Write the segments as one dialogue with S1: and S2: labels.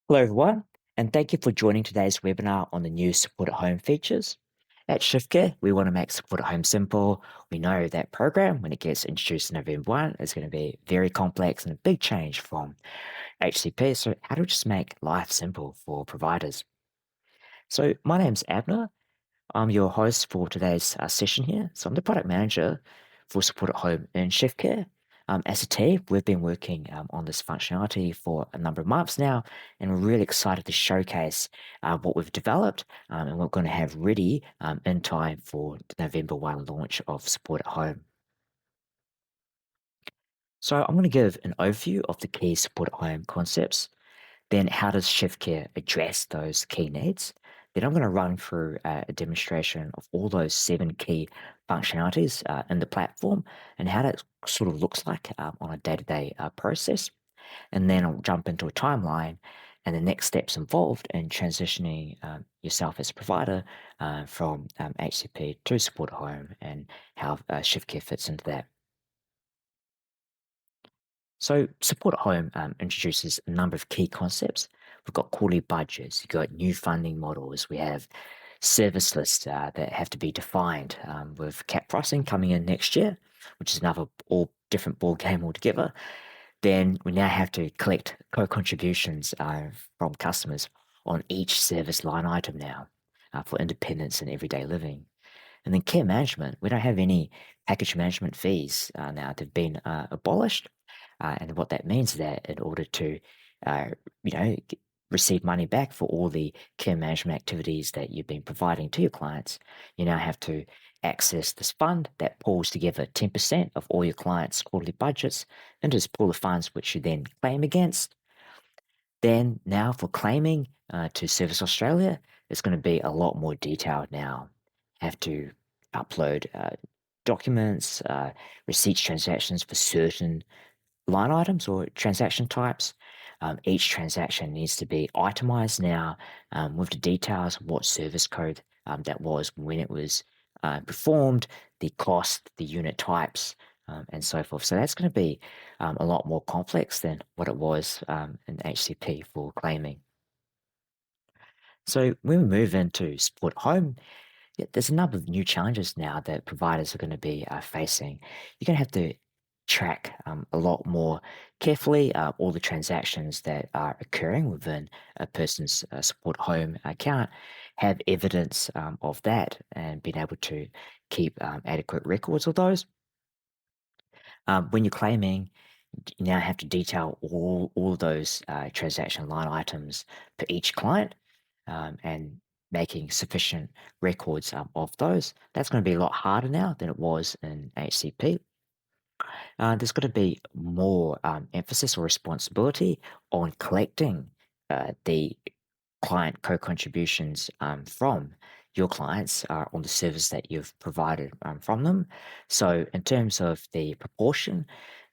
S1: Hello, everyone, and thank you for joining today's webinar on the new Support at Home features. At ShiftCare, we want to make Support at Home simple. We know that program, when it gets introduced in November 1, is going to be very complex and a big change from HCP. So, how do we just make life simple for providers? So, my name's Abner. I'm your host for today's session here. So I'm the product manager for Support at Home in ShiftCare. As a team, we've been working on this functionality for a number of months now, and we're really excited to showcase what we've developed and we're going to have ready in time for the November 1 launch of Support at Home. So I'm going to give an overview of the key Support at Home concepts. Then how does ShiftCare address those key needs? Then I'm going to run through a demonstration of all those 7 key functionalities in the platform and how that sort of looks like on a day-to-day process. And then I'll jump into a timeline and the next steps involved in transitioning yourself as a provider from HCP to Support at Home and how ShiftCare fits into that. So Support at Home introduces a number of key concepts. We've got quarterly budgets, you've got new funding models, we have service lists that have to be defined with cap pricing coming in next year, which is another all different ball game altogether. Then we now have to collect co-contributions from customers on each service line item now for independence and everyday living. And then care management, we don't have any package management fees now. They've been abolished. And what that means is that in order to, uh, receive money back for all the care management activities that you've been providing to your clients, you now have to access this fund that pulls together 10% of all your clients' quarterly budgets into this pool of funds, which you then claim against. Then now for claiming to Service Australia, it's going to be a lot more detailed now. Have to upload documents, receipts, transactions for certain line items or transaction types. Each transaction needs to be itemized now with the details of what service code that was, when it was performed, the cost, the unit types, and so forth. So that's going to be a lot more complex than what it was in HCP for claiming. So when we move into Support Home, yeah, there's a number of new challenges now that providers are going to be facing. You're going to have to track a lot more carefully all the transactions that are occurring within a person's Support Home account, have evidence of that, and being able to keep adequate records of those. When you're claiming, you now have to detail all of those transaction line items for each client and making sufficient records of those. That's going to be a lot harder now than it was in HCP. There's going to be more emphasis or responsibility on collecting the client co-contributions from your clients on the service that you've provided from them. So in terms of the proportion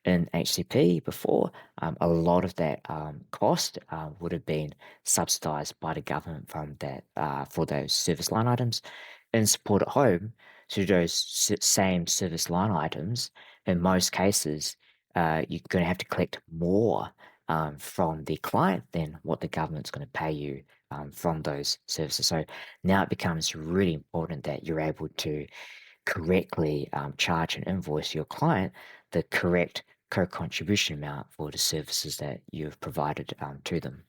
S1: in HCP before, a lot of that cost would have been subsidized by the government from that for those service line items. In Support at Home, to those same service line items, in most cases, you're going to have to collect more from the client than what the government's going to pay you from those services. So now it becomes really important that you're able to correctly charge and invoice your client the correct co-contribution amount for the services that you've provided to them.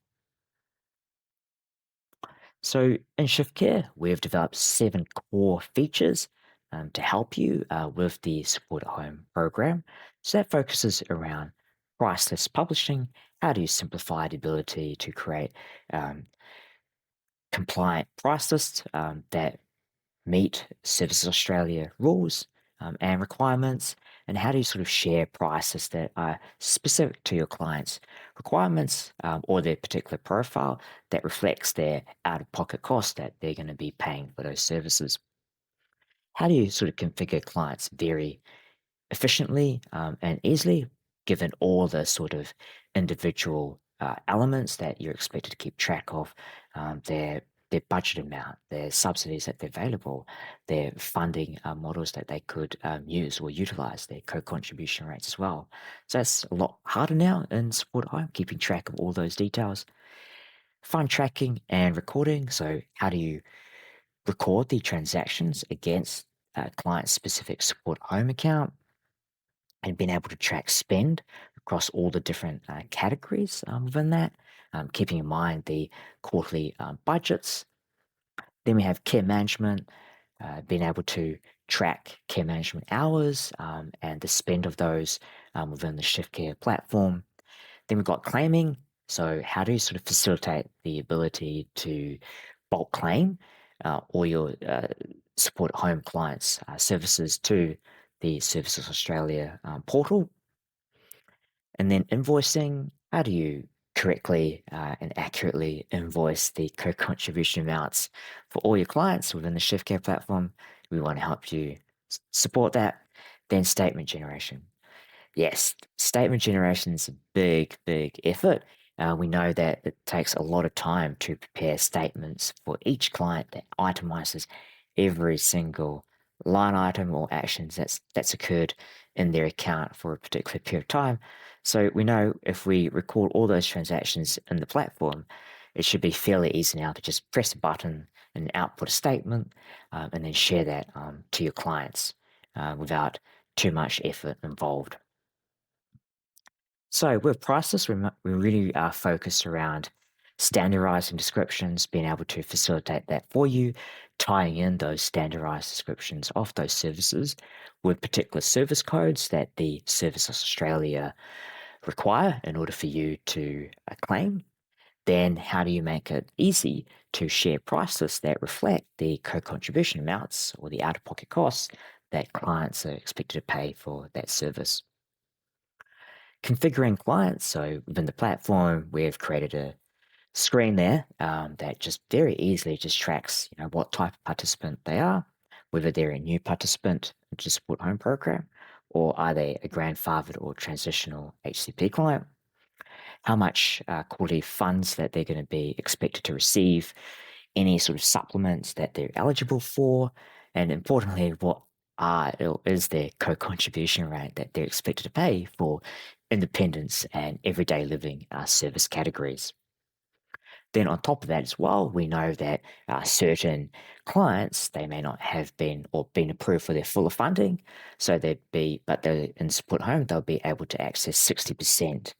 S1: So in ShiftCare, we've developed 7 core features to help you with the Support at Home program. So that focuses around priceless publishing. How do you simplify the ability to create um, compliant price lists that meet Services Australia rules and requirements? And how do you sort of share prices that are specific to your clients' requirements or their particular profile that reflects their out-of-pocket cost that they're going to be paying for those services? How do you sort of configure clients very efficiently and easily, given all the sort of individual elements that you're expected to keep track of, their budget amount, their subsidies that they're available, their funding models that they could use or utilize, their co-contribution rates as well. So that's a lot harder now in Support at Home, keeping track of all those details. fund tracking and recording. So how do you record the transactions against a client-specific support home account, and being able to track spend across all the different categories within that, keeping in mind the quarterly budgets. Then we have care management, being able to track care management hours and the spend of those within the ShiftCare platform. Then we've got claiming. So how do you sort of facilitate the ability to bulk claim all your support home clients' services to the Services Australia portal? And then invoicing, how do you correctly and accurately invoice the co-contribution amounts for all your clients within the ShiftCare platform? We want to help you support that. Then statement generation. Yes, statement generation is a big, big effort. We know that it takes a lot of time to prepare statements for each client that itemizes every single line item or actions that's occurred in their account for a particular period of time. So we know if we record all those transactions in the platform, it should be fairly easy now to just press a button and output a statement and then share that to your clients without too much effort involved. So with prices, we really are focused around standardizing descriptions, being able to facilitate that for you, tying in those standardized descriptions of those services with particular service codes that the Services Australia require in order for you to claim. Then how do you make it easy to share prices that reflect the co-contribution amounts or the out-of-pocket costs that clients are expected to pay for that service? Configuring clients. So within the platform, we've created a screen there that just very easily just tracks, what type of participant they are, whether they're a new participant to support home program, or are they a grandfathered or transitional HCP client, how much quarterly funds that they're going to be expected to receive, any sort of supplements that they're eligible for, and importantly, what is their co-contribution rate that they're expected to pay for independence and everyday living service categories. Then on top of that as well, we know that certain clients, they may not have been or been approved for their fuller funding. So but they're in support home, they'll be able to access 60%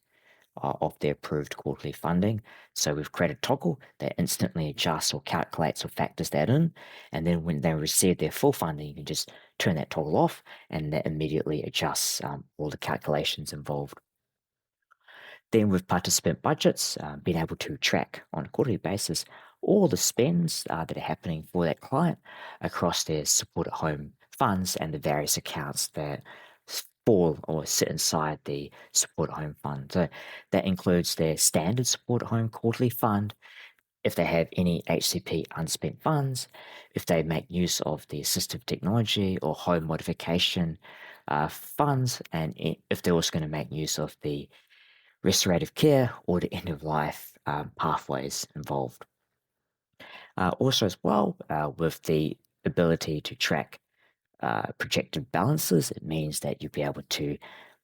S1: of their approved quarterly funding. So we've created a toggle that instantly adjusts or calculates or factors that in. And then when they receive their full funding, you can just turn that toggle off and that immediately adjusts all the calculations involved. Then with participant budgets, being able to track on a quarterly basis all the spends that are happening for that client across their support at home funds and the various accounts that fall or sit inside the support at home fund. So that includes their standard support at home quarterly fund, if they have any HCP unspent funds, if they make use of the assistive technology or home modification funds, and if they're also going to make use of the restorative care or the end of life pathways involved. Also, as well, with the ability to track projected balances, it means that you'll be able to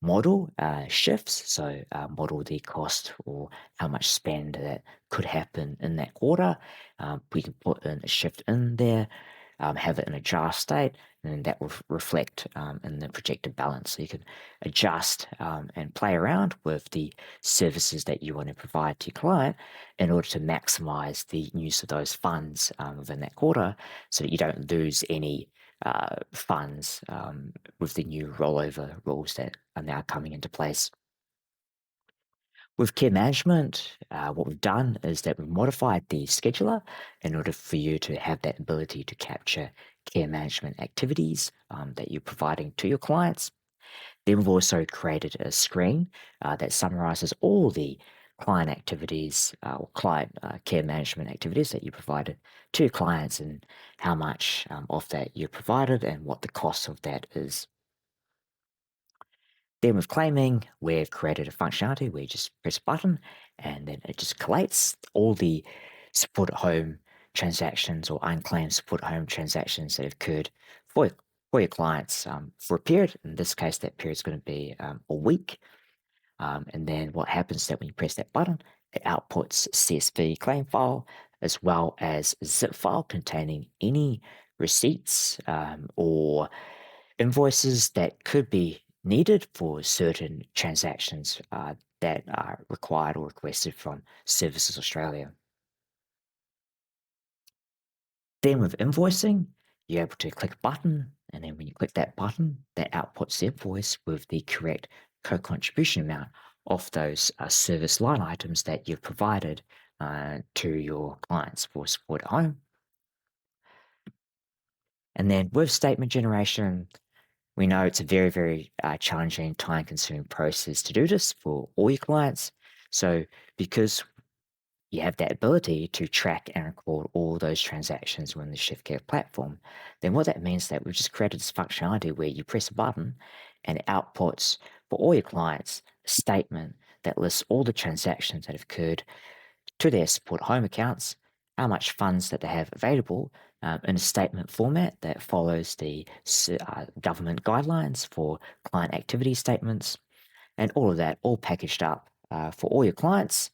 S1: model shifts. So, model the cost or how much spend that could happen in that quarter. We can put in a shift in there, have it in a jar state, and that will reflect in the projected balance. So you can adjust and play around with the services that you want to provide to your client in order to maximize the use of those funds within that quarter so that you don't lose any funds with the new rollover rules that are now coming into place. With care management, what we've done is that we've modified the scheduler in order for you to have that ability to capture care management activities that you're providing to your clients. Then we've also created a screen that summarizes all the client activities or client care management activities that you provided to your clients and how much of that you provided and what the cost of that is. Then with claiming, we've created a functionality where you just press a button and then it just collates all the support at home transactions or unclaimed support at home transactions that have occurred for your clients for a period. In this case, that period is going to be a week. And then what happens is that when you press that button, It outputs CSV claim file as well as a zip file containing any receipts or invoices that could be needed for certain transactions that are required or requested from Services Australia. Then with invoicing, you're able to click a button, and then when you click that button, that outputs the invoice with the correct co-contribution amount of those service line items that you've provided to your clients for support at home. And then with statement generation, we know it's a very, very challenging, time-consuming process to do this for all your clients. So because you have that ability to track and record all those transactions within the ShiftCare platform, then what that means is that we've just created this functionality where you press a button and it outputs for all your clients a statement that lists all the transactions that have occurred to their support home accounts, how much funds that they have available in a statement format that follows the government guidelines for client activity statements, and all of that all packaged up for all your clients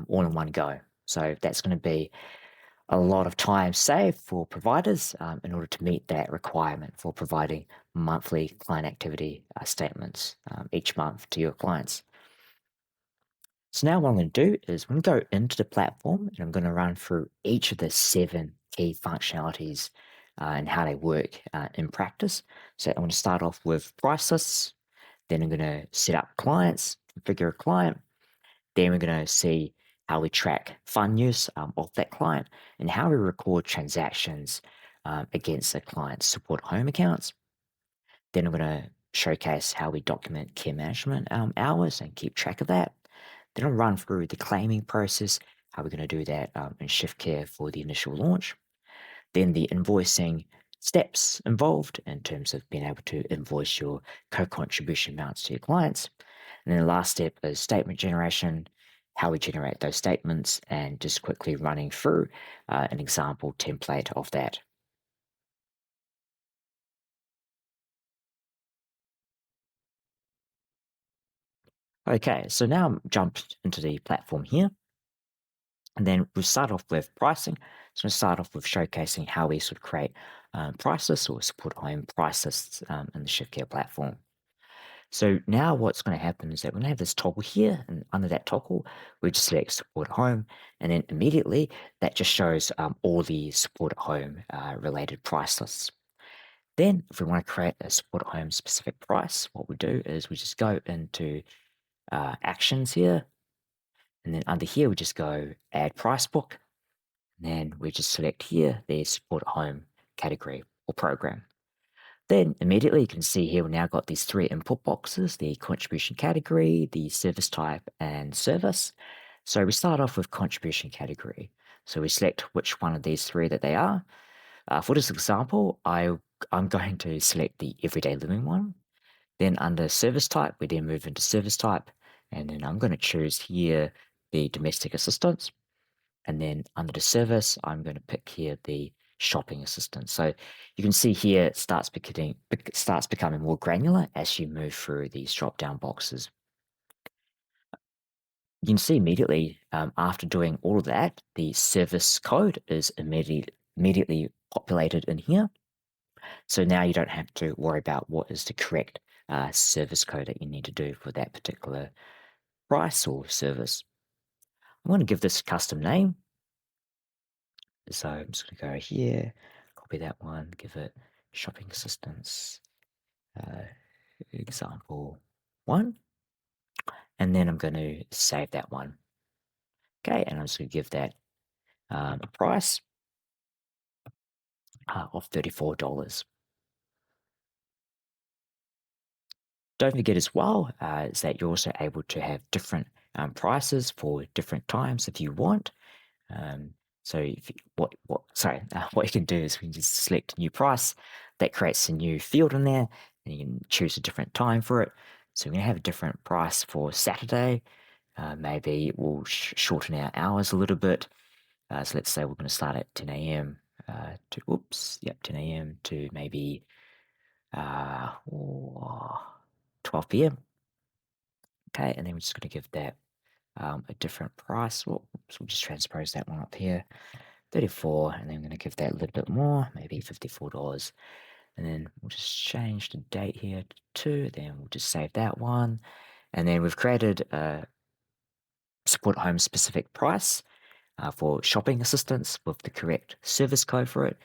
S1: all in one go. So that's going to be a lot of time saved for providers in order to meet that requirement for providing monthly client activity statements each month to your clients. So now what I'm going to do is I'm going to go into the platform and I'm going to run through each of the 7 key functionalities and how they work in practice. So I'm going to start off with price lists. Then I'm going to set up clients, configure a client. Then we're going to see how we track fund use of that client and how we record transactions against the client's support home accounts. Then I'm going to showcase how we document care management hours and keep track of that. Then I'll run through the claiming process, how we're going to do that in ShiftCare for the initial launch. Then the invoicing steps involved in terms of being able to invoice your co-contribution amounts to your clients. And then the last step is statement generation, how we generate those statements, and just quickly running through an example template of that. Okay, so now I'm jumped into the platform here. And then we'll start off with pricing. So we'll start off with showcasing how we sort of create price lists or support home price lists in the ShiftCare platform. So now what's going to happen is that we're going to have this toggle here, and under that toggle, we just select support at home, and then immediately that just shows all the support at home related price lists. Then if we want to create a support at home specific price, what we do is we just go into actions here, and then under here we just go add price book, and then we just select here the support at home category or program. Then immediately you can see here we now got these 3 input boxes, the contribution category, the service type, and service. So we start off with contribution category. So we select which one of these 3 that they are. For this example, I'm going to select the everyday living one. Then under service type, we then move into service type. And then I'm going to choose here the domestic assistance. And then under the service, I'm going to pick here the shopping assistant. So you can see here it starts becoming more granular as you move through these drop-down boxes. You can see immediately after doing all of that, the service code is immediately populated in here. So now you don't have to worry about what is the correct service code that you need to do for that particular price or service. I'm going to give this a custom name. So I'm just going to go here, copy that one, give it shopping assistance, uh, example 1, and then I'm going to save that one. Okay, and I'm just going to give that a price of $34. Don't forget as well is that you're also able to have different prices for different times if you want. So if you, what you can do is we can just select new price. That creates a new field in there, and you can choose a different time for it. So we're going to have a different price for Saturday. Maybe we'll shorten our hours a little bit. So let's say we're going to start at 10 a.m. 10 a.m. to maybe 12 p.m. Okay, and then we're just going to give that a different price. Well, so we'll just transpose that one up here, 34, and then I'm going to give that a little bit more, maybe $54. And then we'll just change the date here to 2, then we'll just save that one. And then we've created a support home specific price for shopping assistance with the correct service code for it.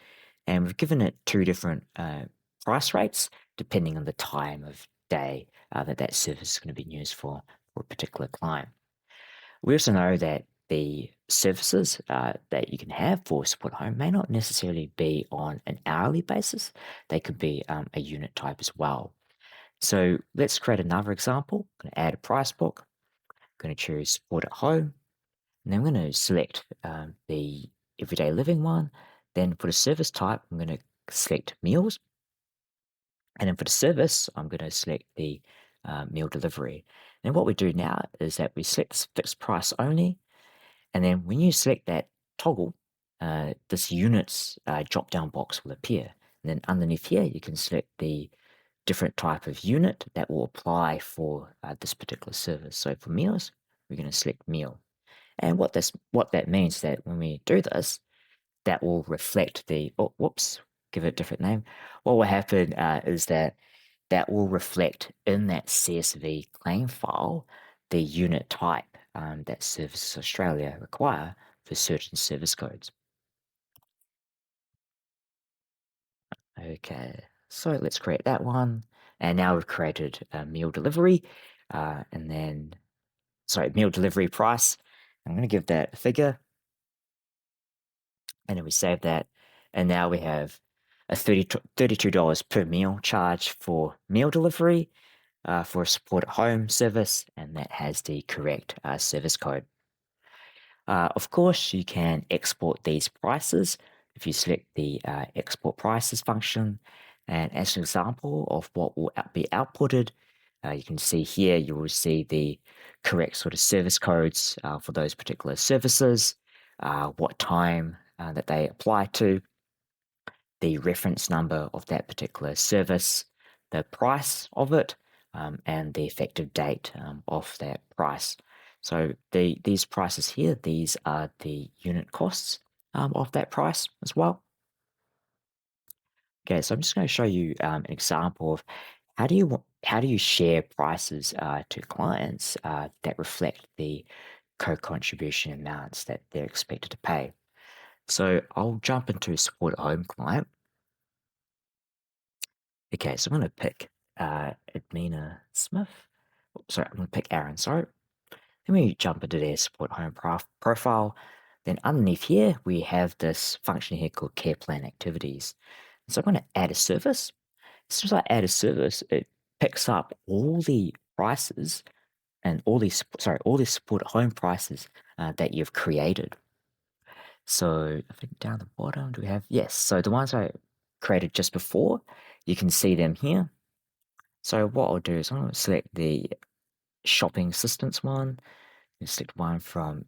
S1: And we've given it 2 different price rates depending on the time of day that service is going to be used for a particular client. We also know that the services that you can have for support home may not necessarily be on an hourly basis. They could be a unit type as well. So let's create another example. I'm going to add a price book. I'm going to choose support at home. And then I'm going to select the everyday living one. Then for the service type, I'm going to select meals. And then for the service, I'm going to select the meal delivery. And what we do now is that we select fixed price only. And then when you select that toggle, this units drop down box will appear. And then underneath here, you can select the different type of unit that will apply for this particular service. So for meals, we're going to select meal. And what that means that when we do this, that will reflect give it a different name. What will happen is that will reflect in that CSV claim file the unit type that Services Australia require for certain service codes. Okay, so let's create that one. And now we've created a meal delivery meal delivery price. I'm going to give that a figure. And then we save that. And now we have a $32 per meal charge for meal delivery for a support at home service. And that has the correct service code. Of course, you can export these prices if you select the export prices function. And as an example of what will be outputted, you can see here, you will see the correct sort of service codes for those particular services, what time that they apply to, the reference number of that particular service, the price of it, and the effective date of that price. So these prices here, these are the unit costs of that price as well. Okay, so I'm just going to show you an example of how do you share prices to clients that reflect the co-contribution amounts that they're expected to pay. So I'll jump into support at home client. Okay, so I'm going to pick Edmina Smith. Sorry, I'm going to pick Aaron. Sorry. Then we jump into their support home profile. Then underneath here, we have this function here called Care Plan Activities. So I'm going to add a service. As soon as I add a service, it picks up all the prices and all these support home prices that you've created. So I think down the bottom, do we have, yes. So the ones I created just before, you can see them here. So what I'll do is I'm going to select the shopping assistance one, and select one from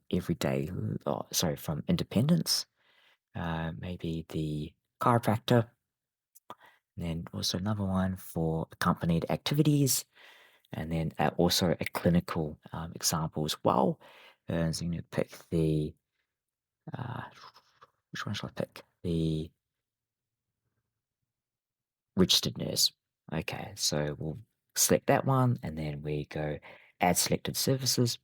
S1: from independence, maybe the chiropractor, and then also another one for accompanied activities, and then also a clinical example as well. And so I'm going to pick which one shall I pick? The registered nurse. Okay, so we'll select that one, and then we go add selected services.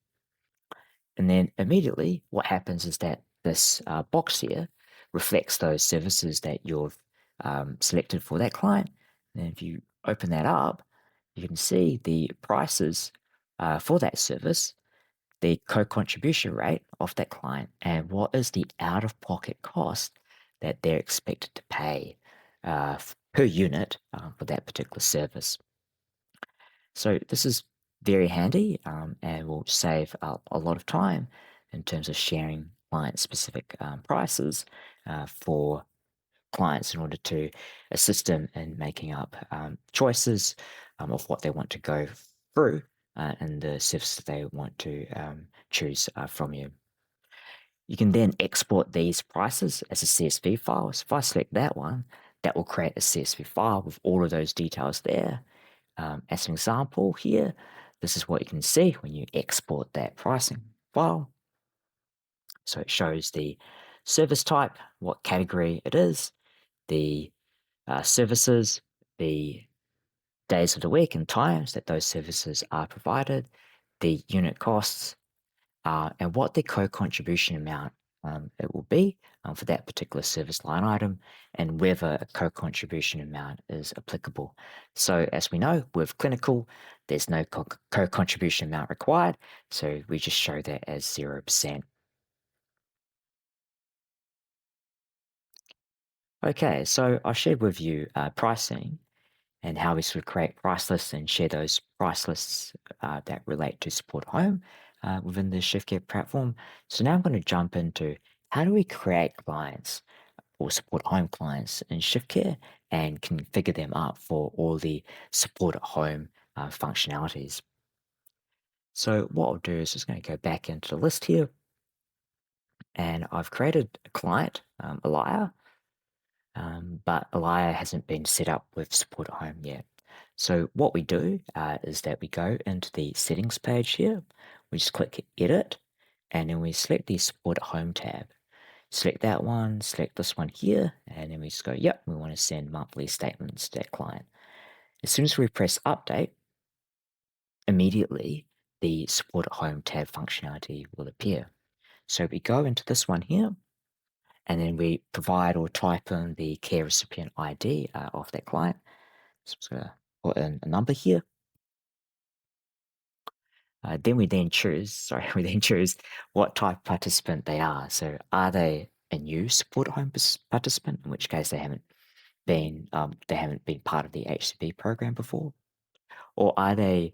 S1: And then immediately what happens is that this box here reflects those services that you've selected for that client. And if you open that up, you can see the prices for that service, the co-contribution rate of that client, and what is the out-of-pocket cost that they're expected to pay per unit for that particular service. So this is very handy and will save a lot of time in terms of sharing client-specific prices for clients in order to assist them in making up choices of what they want to go through and the service that they want to choose from you. You can then export these prices as a CSV file. So if I select that one, that will create a CSV file with all of those details there. As an example here, this is what you can see when you export that pricing. file. So it shows the service type, what category it is, the services, the days of the week and times that those services are provided, the unit costs, and what the co-contribution amount it will be for that particular service line item, and whether a co-contribution amount is applicable. So as we know, with clinical, there's no co-contribution amount required, so we just show that as 0%. Okay, so I shared with you pricing and how we sort of create price lists and share those price lists that relate to support home within the ShiftCare platform. So now I'm going to jump into how do we create clients or support home clients in ShiftCare and configure them up for all the support at home functionalities. So what I'll do is just going to go back into the list here, and I've created a client, Elia, but Elia hasn't been set up with support at home yet. So what we do is that we go into the settings page here, we just click edit, and then we select the support at home tab. Select that one, select this one here, and then we just go, yep, we want to send monthly statements to that client. As soon as we press update, immediately the support at home tab functionality will appear. So we go into this one here, and then we provide or type in the care recipient ID of that client. So I'm just going to put in a number here. Then we then choose, sorry, we then choose what type of participant they are. So are they a new support at home participant, in which case they haven't been part of the HCP program before, or are they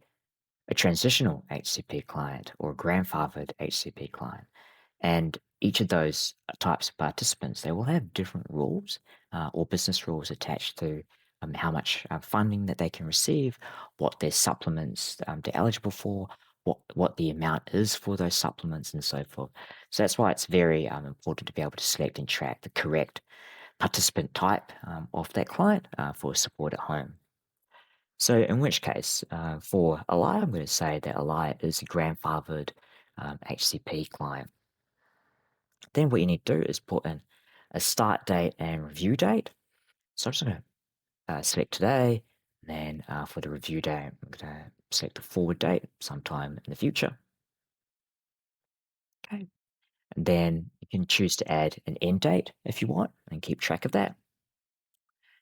S1: a transitional HCP client or a grandfathered HCP client? And each of those types of participants, they will have different rules or business rules attached to how much funding that they can receive, what their supplements they're eligible for, what the amount is for those supplements, and so forth. So that's why it's very important to be able to select and track the correct participant type of that client for support at home. So in which case, for Ally, I'm going to say that Ally is a grandfathered HCP client. Then what you need to do is put in a start date and review date. So I'm just going to select today. And then for the review date, I'm going to select a forward date sometime in the future. Okay. And then you can choose to add an end date if you want and keep track of that.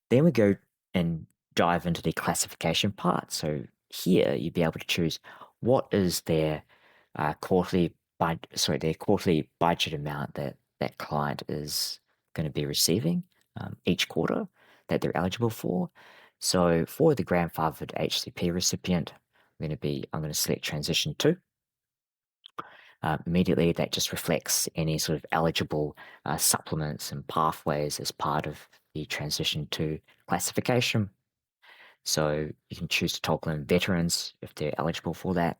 S1: Then we go and dive into the classification part. So here you'd be able to choose what is their quarterly budget amount that that client is going to be receiving each quarter that they're eligible for. So for the grandfathered HCP recipient, I'm going to select transition 2. Immediately, that just reflects any sort of eligible supplements and pathways as part of the transition to classification. So you can choose to toggle in veterans if they're eligible for that.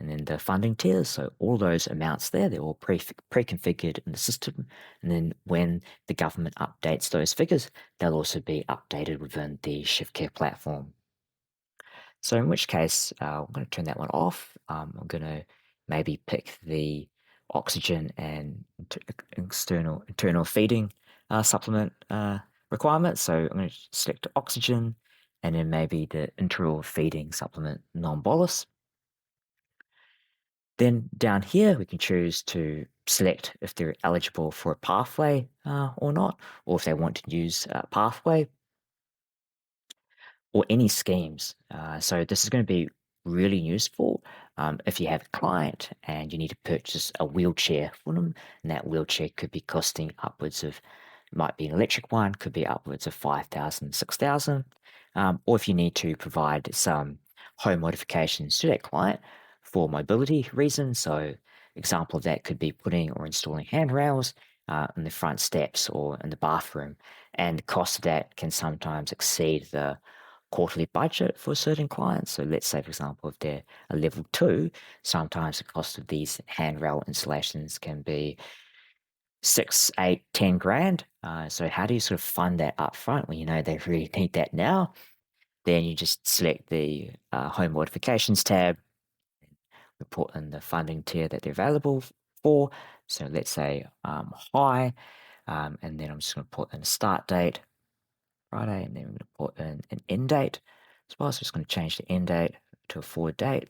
S1: And then the funding tiers, so all those amounts there, they're all pre-configured in the system. And then when the government updates those figures, they'll also be updated within the ShiftCare platform. So in which case, I'm going to turn that one off. I'm going to maybe pick the oxygen and internal feeding supplement requirement. So I'm going to select oxygen and then maybe the internal feeding supplement non-bolus. Then down here, we can choose to select if they're eligible for a pathway or not, or if they want to use a pathway or any schemes. So this is going to be really useful if you have a client and you need to purchase a wheelchair for them, and that wheelchair could be costing upwards of, might be an electric one, could be upwards of 5,000, 6,000, or if you need to provide some home modifications to that client for mobility reasons. So example of that could be putting or installing handrails in the front steps or in the bathroom, and the cost of that can sometimes exceed the quarterly budget for certain clients. So let's say, for example, if they're a level 2, sometimes the cost of these handrail installations can be 6, 8, 10 grand. So how do you sort of fund that up front when you know they really need that now? Then you just select the home modifications tab, We put in the funding tier that they're available for. So let's say high, and then I'm just going to put in a start date, Friday, and then we're going to put in an end date as well. So I'm just going to change the end date to a forward date.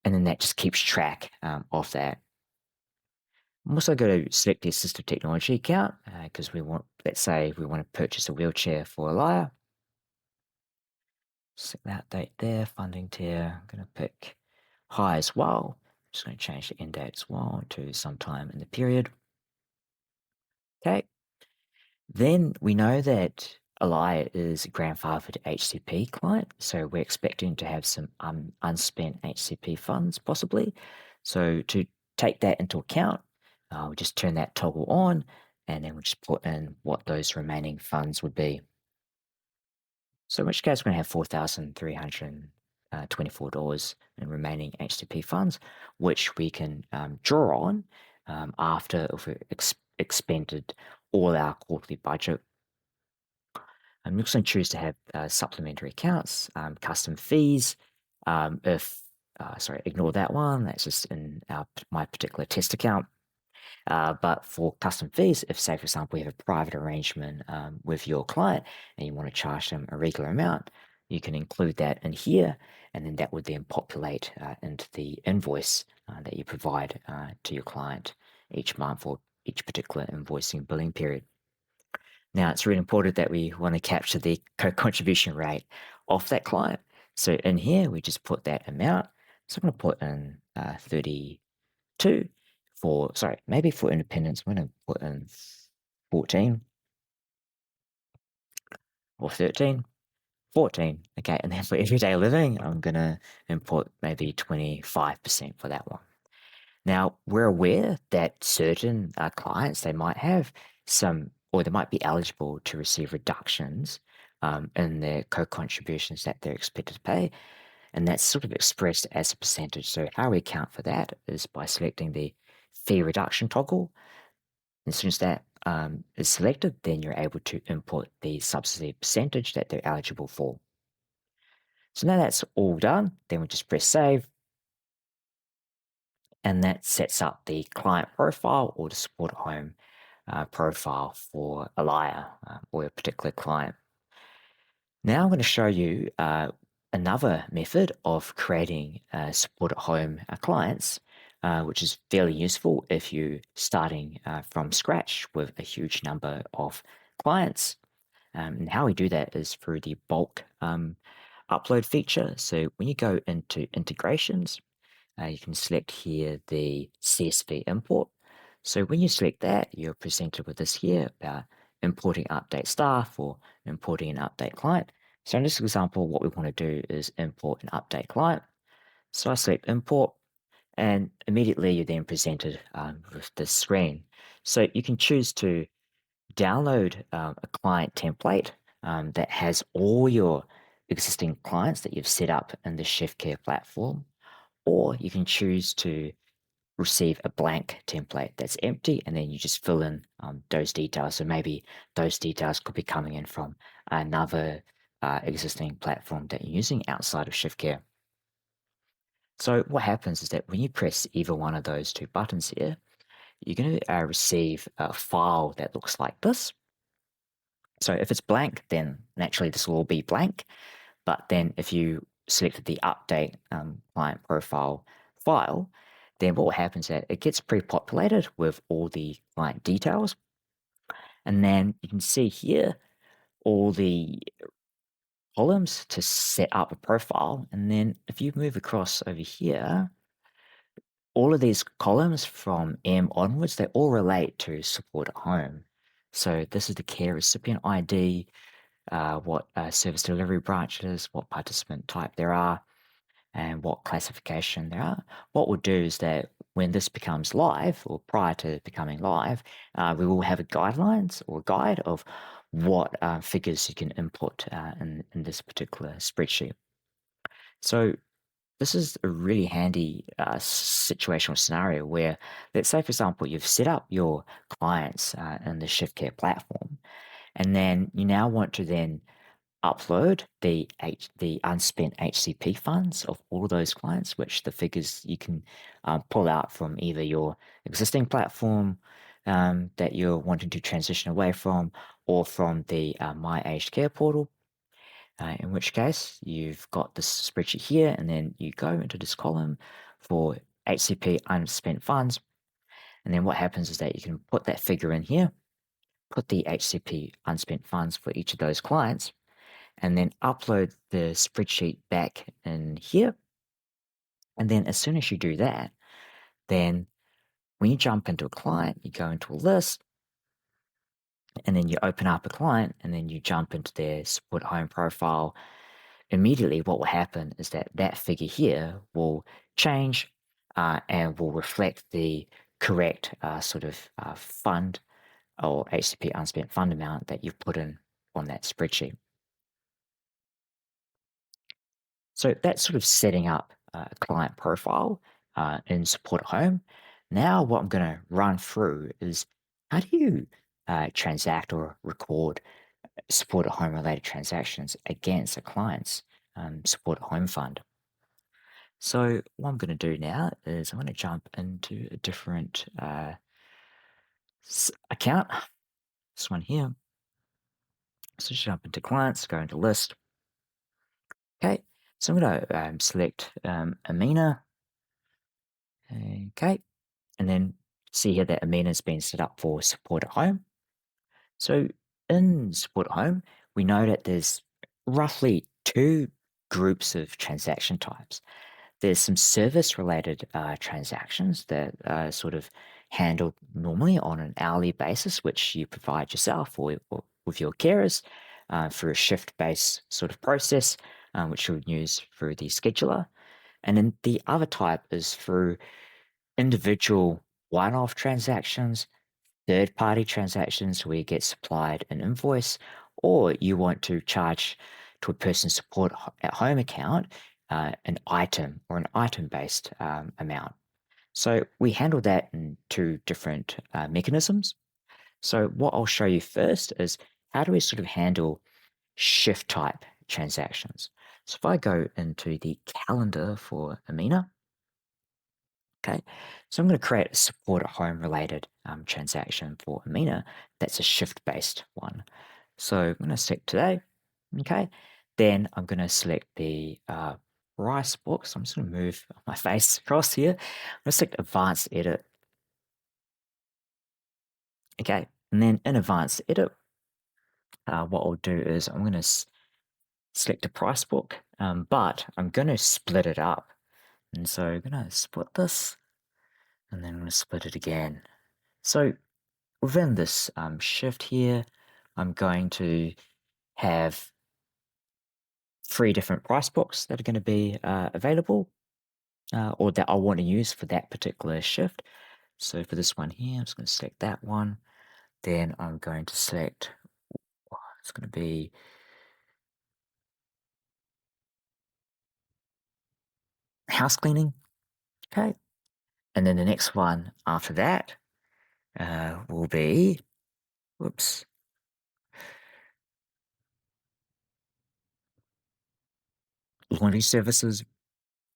S1: And then that just keeps track of that. I'm also going to select the assistive technology account because we want, let's say we want to purchase a wheelchair for Elia. Set that date there, funding tier. I'm going to pick high as well. I'm just going to change the end date as well to sometime in the period. Okay. Then we know that Elia is grandfathered HCP client, so we're expecting to have some unspent HCP funds possibly. So to take that into account, we just turn that toggle on, and then we just put in what those remaining funds would be. So in which case we're going to have $4,324 in remaining HCP funds, which we can draw on after we've expended all our quarterly budget. I'm also going to choose to have supplementary accounts, custom fees. Ignore that one. That's just in my particular test account. But for custom fees, if say, for example, you have a private arrangement with your client and you want to charge them a regular amount, you can include that in here, and then that would then populate into the invoice that you provide to your client each month or each particular invoicing billing period. Now, it's really important that we want to capture the co-contribution rate of that client. So in here, we just put that amount. So I'm going to put in 32 maybe for independence, I'm going to put in 14 or 13, 14. Okay, and then for everyday living, I'm going to input maybe 25% for that one. Now, we're aware that certain clients, they might have some, or they might be eligible to receive reductions in their co-contributions that they're expected to pay. And that's sort of expressed as a percentage. So how we account for that is by selecting the fee reduction toggle. As soon as that is selected, then you're able to input the subsidy percentage that they're eligible for. So now that's all done, then we just press save. And that sets up the client profile or the support at home profile for Elia or a particular client. Now I'm going to show you another method of creating support at home clients, which is fairly useful if you're starting from scratch with a huge number of clients. And how we do that is through the bulk upload feature. So when you go into integrations, you can select here the CSV import. So when you select that, you're presented with this here about importing update staff or importing an update client. So in this example, what we want to do is import an update client. So I select import, and immediately you're then presented with this screen. So you can choose to download a client template that has all your existing clients that you've set up in the ShiftCare platform, or you can choose to receive a blank template that's empty, and then you just fill in those details. So maybe those details could be coming in from another existing platform that you're using outside of ShiftCare. So what happens is that when you press either one of those two buttons here, you're going to receive a file that looks like this. So if it's blank, then naturally this will all be blank. But then if you selected the update client profile file, then what happens is that it gets pre-populated with all the client details. And then you can see here all the columns to set up a profile. And then if you move across over here, all of these columns from M onwards, they all relate to support at home. So this is the care recipient ID, what service delivery branch it is, what participant type there are, and what classification there are. What we'll do is that when this becomes live, or prior to becoming live, we will have a guidelines or guide of what figures you can input in this particular spreadsheet. So this is a really handy situational scenario where, let's say, for example, you've set up your clients in the ShiftCare platform, and then you now want to then upload the unspent HCP funds of all of those clients, which the figures you can pull out from either your existing platform that you're wanting to transition away from, or from the My Aged Care portal. In which case, you've got this spreadsheet here, and then you go into this column for HCP unspent funds. And then what happens is that you can put that figure in here, put the HCP unspent funds for each of those clients, and then upload the spreadsheet back in here. And then as soon as you do that, then when you jump into a client, you go into a list, and then you open up a client, and then you jump into their support home profile. Immediately what will happen is that that figure here will change and will reflect the correct fund or HCP unspent fund amount that you've put in on that spreadsheet. So that's sort of setting up a client profile in Support at Home. Now what I'm going to run through is how do you transact or record Support at Home related transactions against a client's Support at Home fund. So what I'm going to do now is I'm going to jump into a different account, this one here. So jump into clients, go into list. Okay, so I'm going to select Amina. Okay, and then see here that Amina has been set up for Support at Home. So in Support at Home, we know that there's roughly two groups of transaction types. There's some service-related transactions that are sort of handled normally on an hourly basis, which you provide yourself or with your carers through a shift-based sort of process, which you'll use through the scheduler. And then the other type is through individual one-off transactions, third-party transactions where you get supplied an invoice, or you want to charge to a person's support at home account an item or an item-based amount. So we handle that in two different mechanisms. So what I'll show you first is how do we sort of handle shift type transactions. So if I go into the calendar for Amina, okay, so I'm going to create a support at home related transaction for Amina. That's a shift based one. So I'm going to select today. Okay. Then I'm going to select the price book. So I'm just going to move my face across here. I'm going to select advanced edit. Okay. And then in advanced edit, what I'll do is I'm going to select a price book, but I'm going to split it up. And so I'm going to split this, and then I'm going to split it again. So within this shift here, I'm going to have three different price books that are going to be available or that I want to use for that particular shift. So for this one here, I'm just going to select that one. Then I'm going to select, it's going to be house cleaning. Okay. And then the next one after that will be, whoops, laundry services.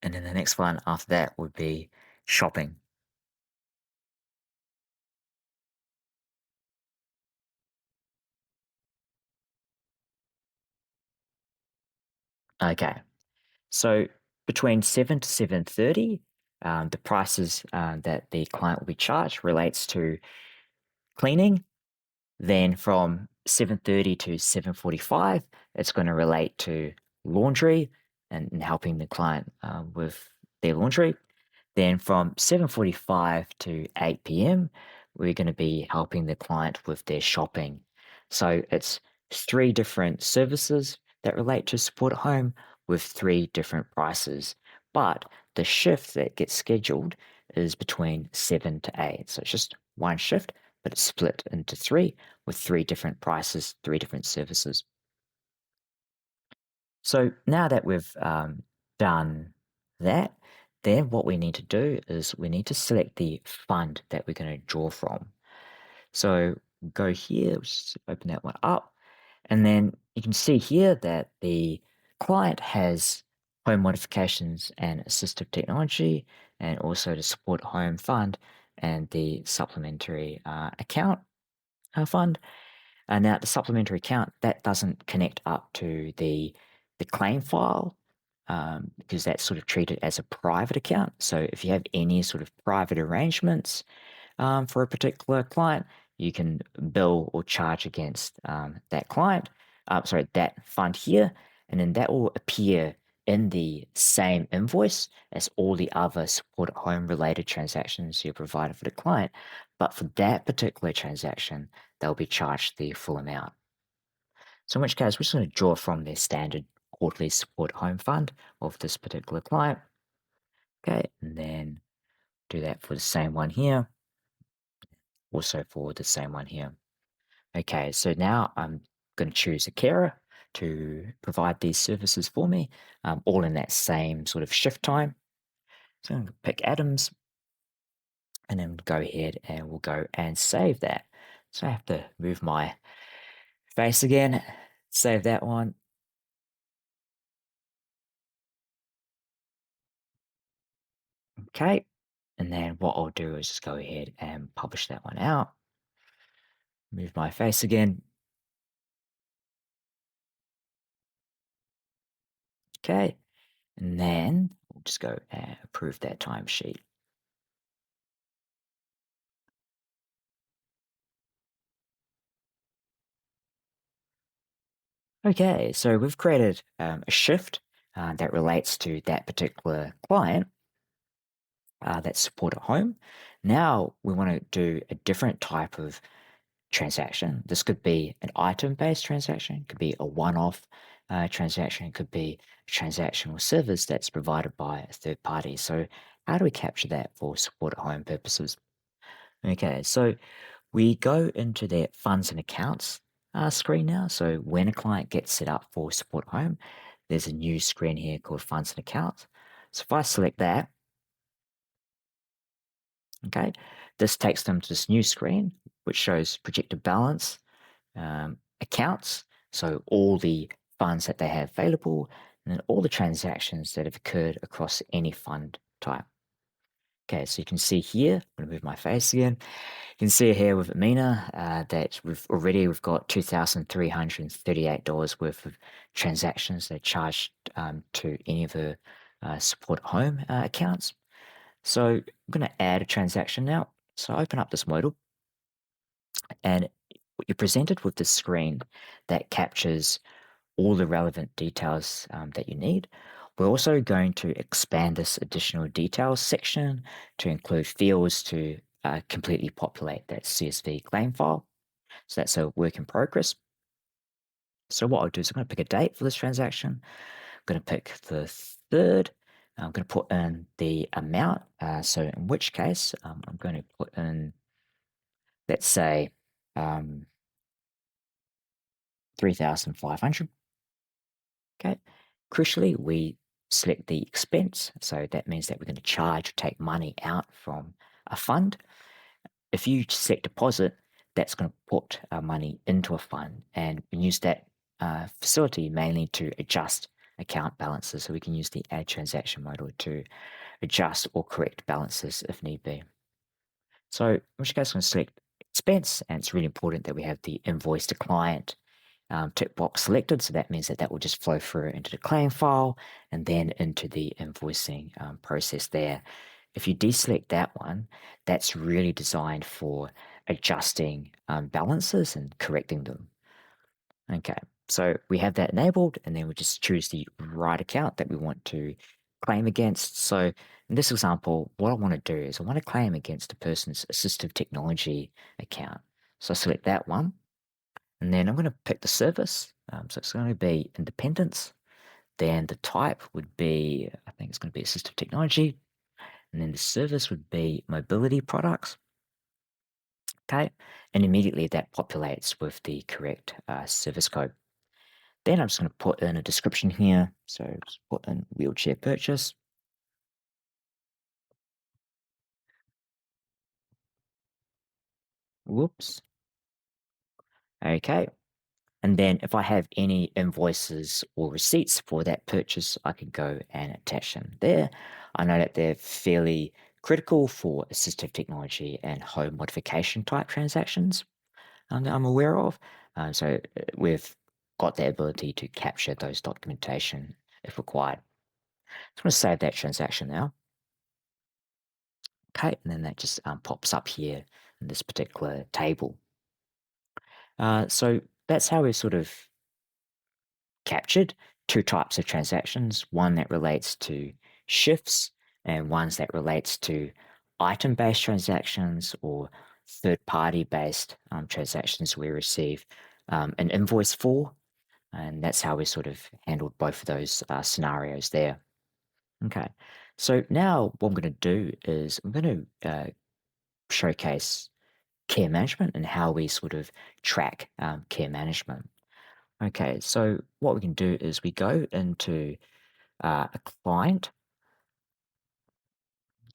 S1: And then the next one after that would be shopping. Okay. So between 7 to 7:30, the prices that the client will be charged relates to cleaning. Then from 7:30 to 7:45, it's going to relate to laundry and helping the client with their laundry. Then from 7:45 to 8 p.m., we're going to be helping the client with their shopping. So it's three different services that relate to support at home with three different prices. But the shift that gets scheduled is between 7 to 8. So it's just one shift, but it's split into three with three different prices, three different services. So now that we've done that, then what we need to do is we need to select the fund that we're going to draw from. So go here, just open that one up, and then you can see here that the client has home modifications and assistive technology, and also the support home fund and the supplementary account fund. And now the supplementary account that doesn't connect up to the claim file, because that's sort of treated as a private account. So if you have any sort of private arrangements for a particular client, you can bill or charge against that client, that fund here, and then that will appear in the same invoice as all the other support at home related transactions you provided for the client. But for that particular transaction, they'll be charged the full amount. So in which case, we're just going to draw from their standard quarterly support home fund of this particular client. Okay, and then do that for the same one here, also for the same one here. Okay, so now I'm going to choose a carer to provide these services for me, all in that same sort of shift time. So I'm going to pick Adams, and then go ahead and we'll go and save that. So I have to move my face again, save that one. Okay, and then what I'll do is just go ahead and publish that one out. Move my face again. Okay, and then we'll just go and approve that timesheet. Okay, so we've created a shift that relates to that particular client that's support at home. Now we want to do a different type of transaction. This could be an item-based transaction, could be a one-off transaction, could be a transaction or service that's provided by a third party. So how do we capture that for support at home purposes? Okay, so we go into their funds and accounts screen now. So when a client gets set up for support at home, there's a new screen here called funds and accounts. So if I select that, okay, this takes them to this new screen, which shows projected balance, accounts, so all the funds that they have available, and then all the transactions that have occurred across any fund type. Okay, so you can see here, I'm going to move my face again. You can see here with Amina that we've got $2,338 worth of transactions they charged to any of her support home accounts. So I'm going to add a transaction now. So open up this modal, and you're presented with the screen that captures all the relevant details that you need. We're also going to expand this additional details section to include fields to completely populate that CSV claim file. So that's a work in progress. So what I'll do is I'm going to pick a date for this transaction. I'm going to pick the 3rd. I'm going to put in the amount. So in which case, I'm going to put in, let's say, 3,500. Okay. Crucially, we select the expense. So that means that we're going to charge or take money out from a fund. If you select deposit, that's going to put our money into a fund, and we use that facility mainly to adjust account balances. So we can use the add transaction modal to adjust or correct balances if need be. So in which case, I'm going to select expense, and it's really important that we have the invoice to client tick box selected. So that means that that will just flow through into the claim file and then into the invoicing process there. If you deselect that one, that's really designed for adjusting balances and correcting them. Okay, so we have that enabled, and then we just choose the right account that we want to claim against. So in this example, what I want to do is I want to claim against a person's assistive technology account. So I select that one, and then I'm going to pick the service. So it's going to be independence. Then the type would be, I think it's going to be assistive technology. And then the service would be mobility products. Okay. And immediately that populates with the correct service code. Then I'm just going to put in a description here. So just put in wheelchair purchase. Whoops. Okay. And then if I have any invoices or receipts for that purchase, I can go and attach them there. I know that they're fairly critical for assistive technology and home modification type transactions that I'm aware of. So we've got the ability to capture those documentation if required. So I'm going to save that transaction now. Okay, and then that just pops up here in this particular table. So that's how we sort of captured two types of transactions, one that relates to shifts and ones that relates to item-based transactions or third-party based transactions we receive an invoice for. And that's how we sort of handled both of those scenarios there. Okay, so now what I'm going to do is I'm going to showcase care management and how we sort of track care management. Okay, so what we can do is we go into a client.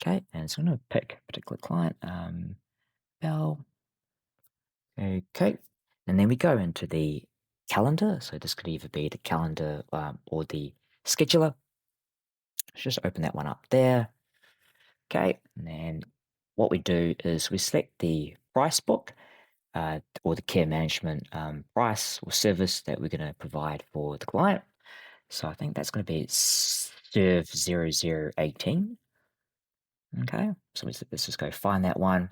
S1: Okay, and so I'm going to pick a particular client, Bell. Okay, and then we go into the calendar. So this could either be the calendar or the scheduler. Let's just open that one up there. Okay, and then what we do is we select the price book or the care management price or service that we're going to provide for the client. So I think that's going to be serve 0018. Okay, so let's just go find that one.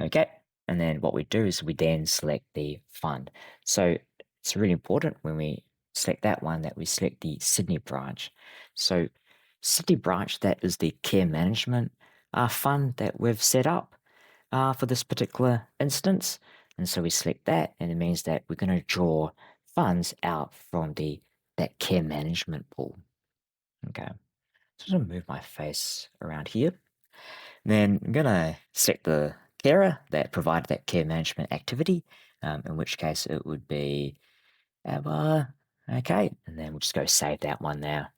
S1: Okay, and then what we do is we then select the fund. So it's really important when we select that one that we select the Sydney branch. So Sydney branch, that is the care management fund that we've set up for this particular instance. And so we select that, and it means that we're going to draw funds out from that care management pool. Okay, so I'm going to move my face around here. Then I'm going to select the carer that provided that care management activity, in which case it would be Abba. Okay, and then we'll just go save that one now.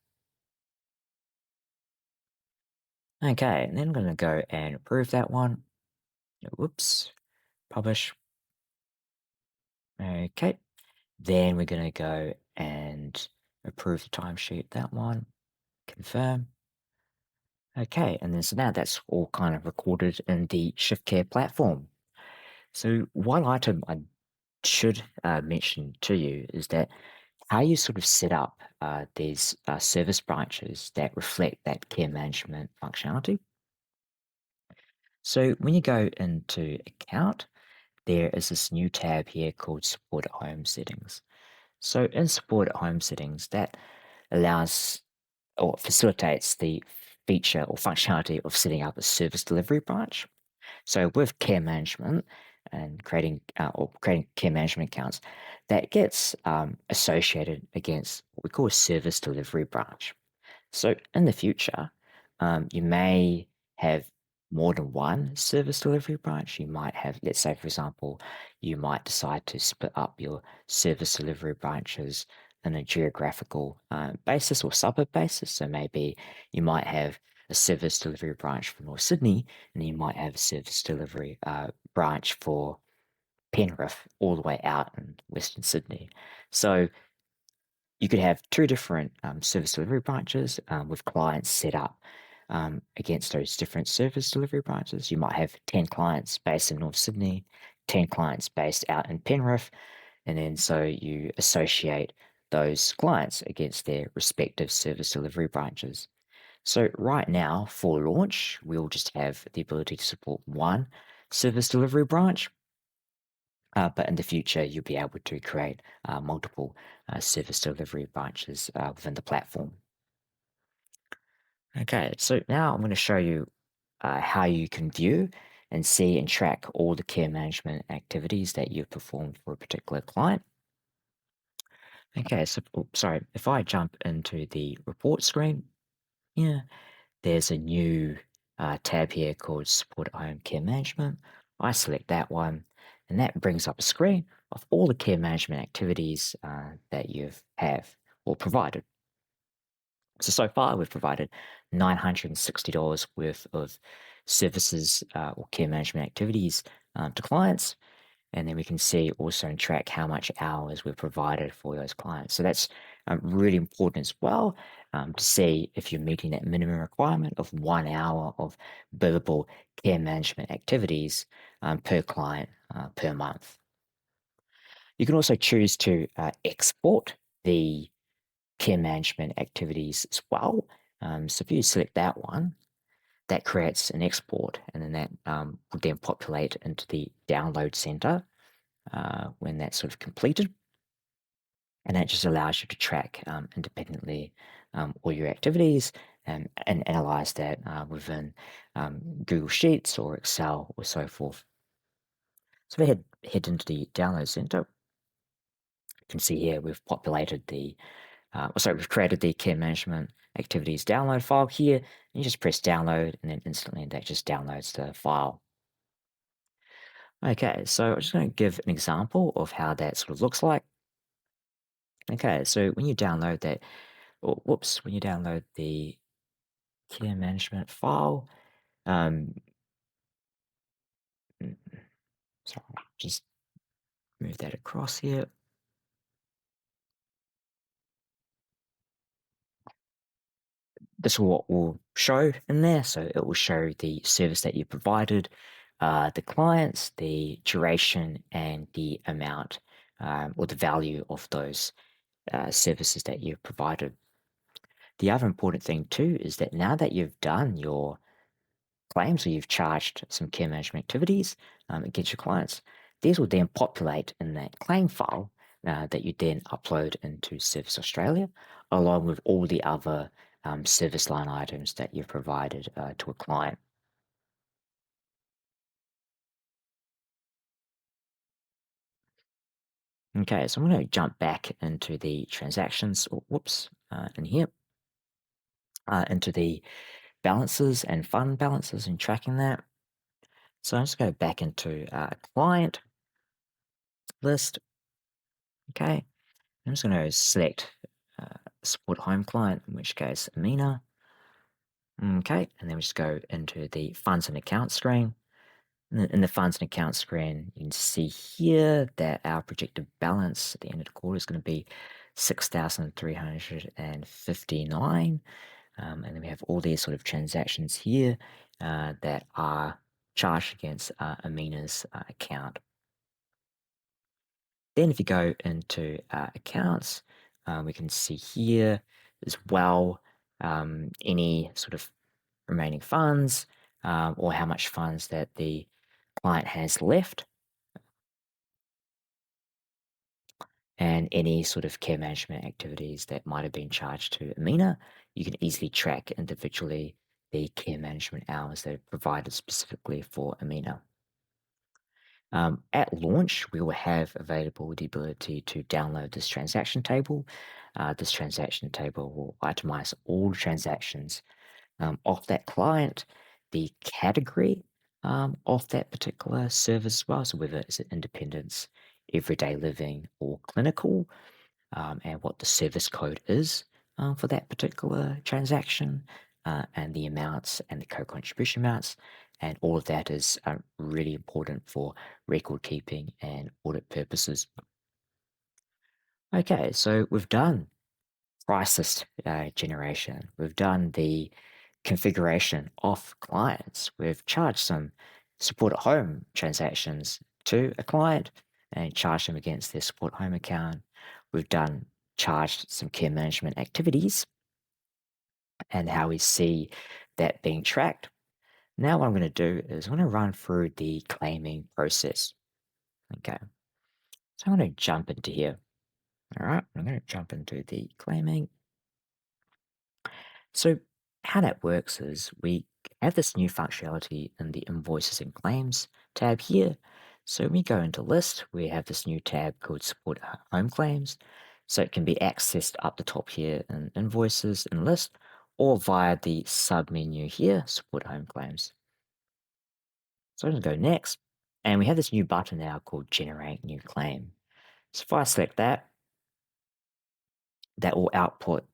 S1: Okay, and then I'm going to go and approve that one. Whoops, publish. Okay, then we're going to go and approve the timesheet, that one, confirm. Okay, and then so now that's all kind of recorded in the ShiftCare platform. So one item I should mention to you is that how you sort of set up these service branches that reflect that care management functionality. So when you go into account, there is this new tab here called support at home settings. So in support at home settings, that allows or facilitates the feature or functionality of setting up a service delivery branch. So with care management and creating care management accounts, that gets associated against what we call a service delivery branch. So in the future, you may have more than one service delivery branch. You might have, let's say, for example, you might decide to split up your service delivery branches in a geographical basis or suburb basis. So maybe you might have a service delivery branch for North Sydney, and you might have a service delivery branch for Penrith all the way out in Western Sydney. So you could have two different service delivery branches with clients set up against those different service delivery branches. You might have 10 clients based in North Sydney, 10 clients based out in Penrith, and then so you associate those clients against their respective service delivery branches. So right now for launch, we'll just have the ability to support one service delivery branch. But in the future, you'll be able to create multiple service delivery branches within the platform. Okay, so now I'm going to show you how you can view and see and track all the care management activities that you've performed for a particular client. Okay, so sorry, if I jump into the report screen, yeah, there's a new tab here called Support at Home Care Management. I select that one, and that brings up a screen of all the care management activities that you have or provided. So far, we've provided $960 worth of services or care management activities to clients. And then we can see also and track how much hours we've provided for those clients. So that's really important as well, to see if you're meeting that minimum requirement of 1 hour of billable care management activities per client per month. You can also choose to export the care management activities as well. So if you select that one, that creates an export, and then that would then populate into the download center when that's sort of completed. And that just allows you to track independently all your activities and analyze that within Google Sheets or Excel or so forth. So if we head into the download center, you can see here we've populated we've created the care management activities download file here. And you just press download, and then instantly that just downloads the file. Okay, so I'm just going to give an example of how that sort of looks like. Okay, so when you download that, when you download the care management file, um, mm, sorry, just move that across here. This is what will show in there. So it will show the service that you provided, the clients, the duration, and the amount or the value of those services that you've provided. The other important thing too is that now that you've done your claims or you've charged some care management activities against your clients, these will then populate in that claim file that you then upload into Service Australia, along with all the other service line items that you've provided to a client. Okay, so I'm going to jump back into the transactions, in here, into the balances and fund balances and tracking that. So I'm just go back into client list. Okay, I'm just going to select support home client, in which case Amina. Okay, and then we just go into the funds and accounts screen. In the funds and accounts screen, you can see here that our projected balance at the end of the quarter is going to be 6,359. And then we have all these sort of transactions here that are charged against Amina's account. Then if you go into accounts, we can see here as well any sort of remaining funds or how much funds that the client has left, and any sort of care management activities that might have been charged to Amina. You can easily track individually the care management hours that are provided specifically for Amina. At launch, we will have available the ability to download this transaction table. This transaction table will itemize all transactions of that client, the category of that particular service as well, so whether it's independence, everyday living, or clinical, and what the service code is for that particular transaction, and the amounts and the co-contribution amounts. And all of that is really important for record keeping and audit purposes. Okay, so we've done price list generation. We've done the configuration of clients. We've charged some support at home transactions to a client and charged them against their support home account. We've done charged some care management activities and how we see that being tracked. Now what I'm going to do is I'm going to run through the claiming process. Okay. So I'm going to jump into here. All right. I'm going to jump into the claiming. So how that works is we have this new functionality in the invoices and claims tab here. So when we go into list, we have this new tab called support home claims. So it can be accessed up the top here in invoices and list, or via the sub menu here, support home claims. So I'm going to go next, and we have this new button now called generate new claim. So if I select that, that will output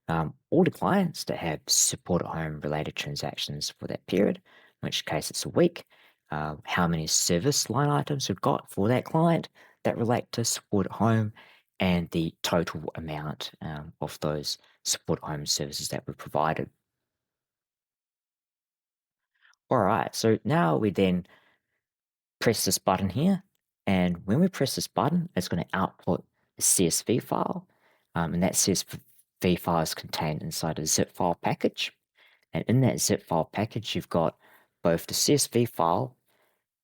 S1: all the clients that have support at home related transactions for that period, in which case it's a week. how many service line items we've got for that client that relate to support at home, and the total amount of those support at home services that were provided. All right, so now we then press this button here, and when we press this button, it's going to output a CSV file, and that CSV file is contained inside a zip file package. And in that zip file package, you've got both the CSV file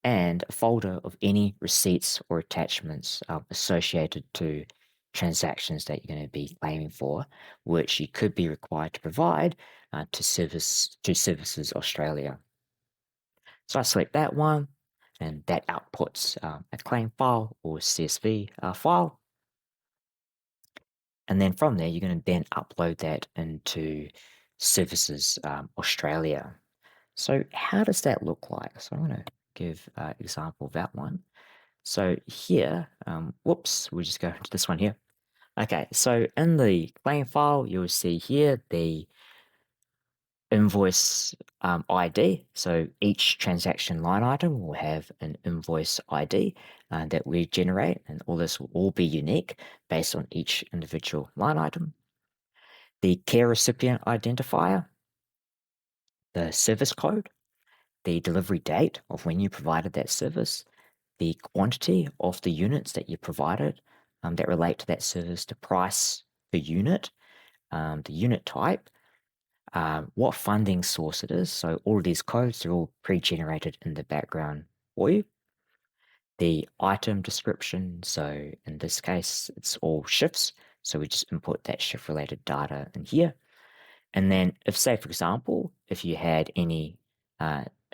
S1: and a folder of any receipts or attachments associated to transactions that you're going to be claiming for, which you could be required to provide to Services Australia. So I select that one, and that outputs a claim file or CSV file. And then from there, you're going to then upload that into Services Australia. So how does that look like? So I'm going to give an example of that one. So here, whoops, we'll just go into this one here. Okay, so in the claim file, you'll see here the invoice ID. So each transaction line item will have an invoice ID that we generate, and all this will all be unique based on each individual line item. The care recipient identifier, the service code, the delivery date of when you provided that service, the quantity of the units that you provided that relate to that service, the price per unit, the unit type, what funding source it is. So all of these codes are all pre-generated in the background for you. The item description, so in this case, it's all shifts. So we just input that shift related data in here. And then if, say, for example, if you had any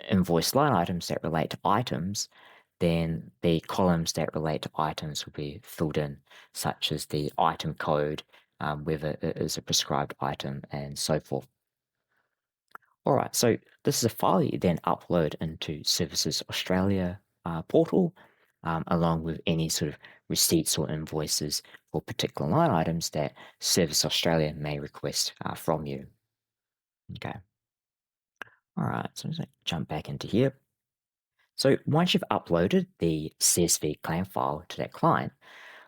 S1: invoice line items that relate to items, then the columns that relate to items will be filled in, such as the item code, whether it is a prescribed item, and so forth. All right, so this is a file you then upload into Services Australia portal, along with any sort of receipts or invoices for particular line items that Service Australia may request from you. Okay. All right, so I'm just going to jump back into here. So once you've uploaded the CSV claim file to that client,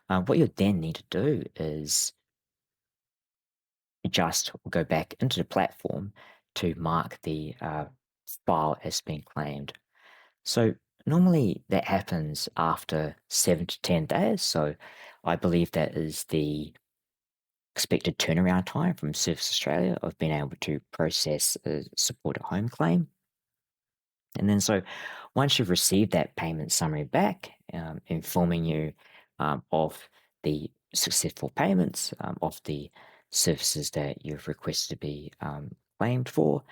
S1: what you'll then need to do is adjust or go back into the platform to mark the file as being claimed. So normally that happens after 7 to 10 days. So I believe that is the expected turnaround time from Service Australia of being able to process a support at home claim. And then so once you've received that payment summary back, informing you of the successful payments of the services that you've requested to be claimed for,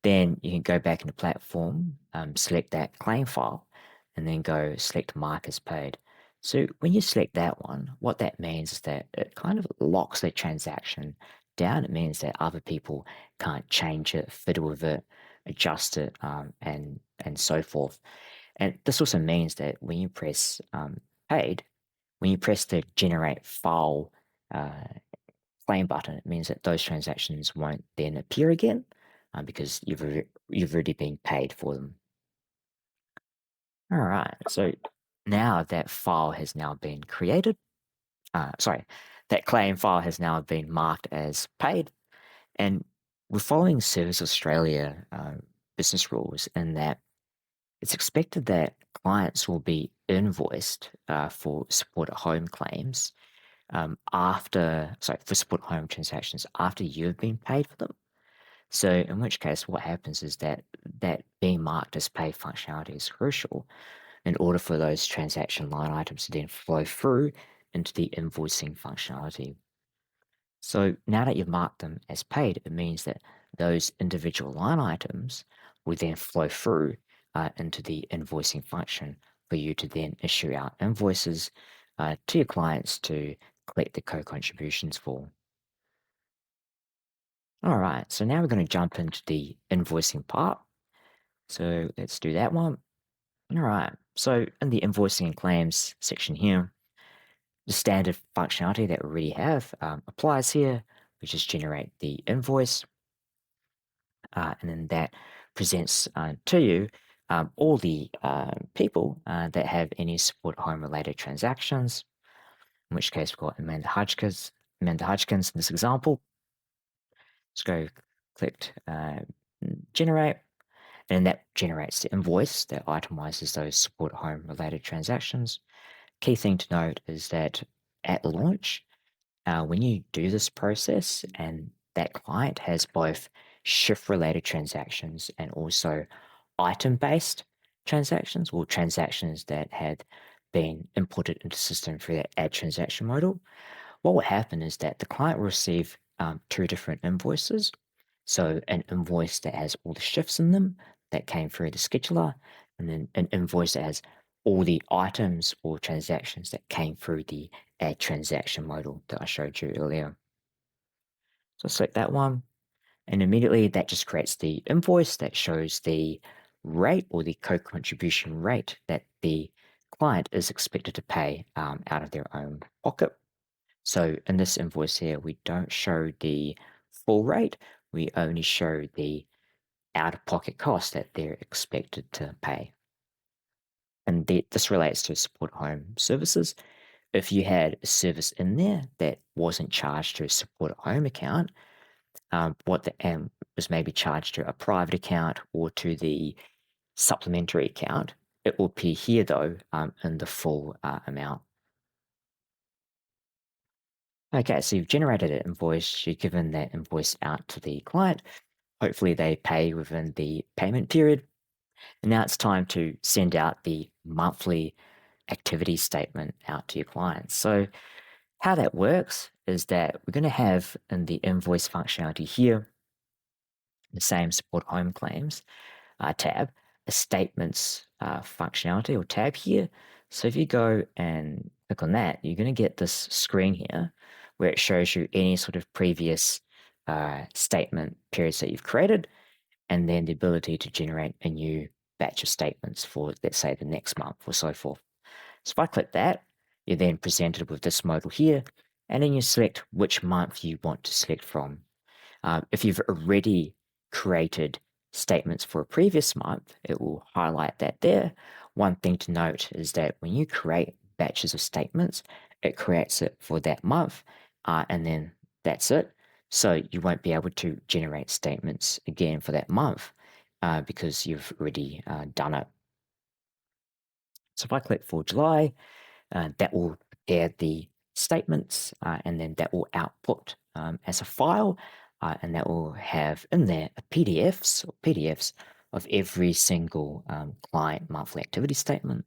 S1: then you can go back into platform, select that claim file, and then go select mark as paid. So when you select that one, what that means is that it kind of locks the transaction down. It means that other people can't change it, fiddle with it, adjust it, and so forth. And this also means that when you press paid, when you press the generate file uh, claim button, it means that those transactions won't then appear again because you've already been paid for them. All right, so now that file has now been created. That claim file has now been marked as paid, and we're following Service Australia business rules in that it's expected that clients will be invoiced for support at home claims for support at home transactions after you've been paid for them. So in which case, what happens is that being marked as paid functionality is crucial in order for those transaction line items to then flow through into the invoicing functionality. So now that you've marked them as paid, it means that those individual line items will then flow through into the invoicing function for you to then issue out invoices to your clients to collect the co-contributions for. All right, so now we're going to jump into the invoicing part. So let's do that one. All right, so in the invoicing and claims section here, the standard functionality that we already have applies here, which is generate the invoice. And then that presents to you all the people that have any support home related transactions, in which case we've got Amanda Hodgkins in this example. Let's go click generate, and that generates the invoice that itemizes those support home related transactions. Key thing to note is that at launch, when you do this process and that client has both shift related transactions and also item based transactions, or transactions that had been inputted into the system through that add transaction modal, what will happen is that the client will receive two different invoices. So an invoice that has all the shifts in them that came through the scheduler, and then an invoice that has all the items or transactions that came through the add transaction modal that I showed you earlier. So select that one, and immediately that just creates the invoice that shows the rate or the co-contribution rate that the client is expected to pay out of their own pocket. So in this invoice here, we don't show the full rate, we only show the out-of-pocket cost that they're expected to pay. And this relates to support home services. If you had a service in there that wasn't charged to a support home account, what the was maybe charged to a private account or to the supplementary account, it will appear here though in the full amount. Okay, so you've generated an invoice, you've given that invoice out to the client. Hopefully they pay within the payment period. And now it's time to send out the monthly activity statement out to your clients. So how that works is that we're going to have in the invoice functionality here, the same support home claims tab, a statements functionality or tab here. So if you go and click on that, you're going to get this screen here where it shows you any sort of previous statement periods that you've created, and then the ability to generate a new batch of statements for, let's say, the next month or so forth. So if I click that, you're then presented with this modal here, and then you select which month you want to select from. If you've already created statements for a previous month, it will highlight that there. One thing to note is that when you create batches of statements, it creates it for that month, and then that's it. So you won't be able to generate statements again for that month because you've already done it. So if I click for July, that will prepare the statements, and then that will output as a file, and that will have in there a PDFs of every single client monthly activity statement.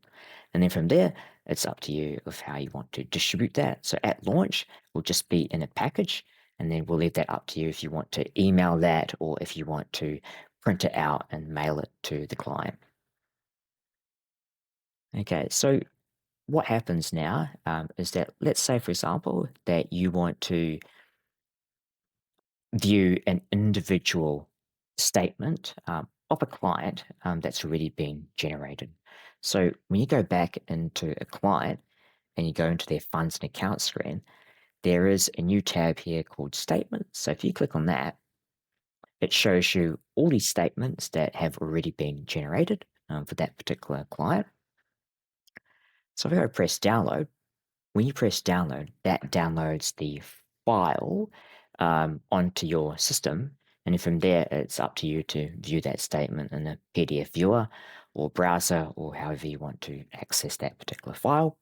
S1: And then from there, it's up to you of how you want to distribute that. So at launch, it will just be in a package, and then we'll leave that up to you if you want to email that or if you want to print it out and mail it to the client. Okay, so what happens now is that, let's say, for example, that you want to view an individual statement of a client that's already been generated. So when you go back into a client and you go into their funds and accounts screen, there is a new tab here called statements. So if you click on that, it shows you all these statements that have already been generated for that particular client. So if I go press download, when you press download, that downloads the file onto your system. And from there, it's up to you to view that statement in a PDF viewer or browser or however you want to access that particular file.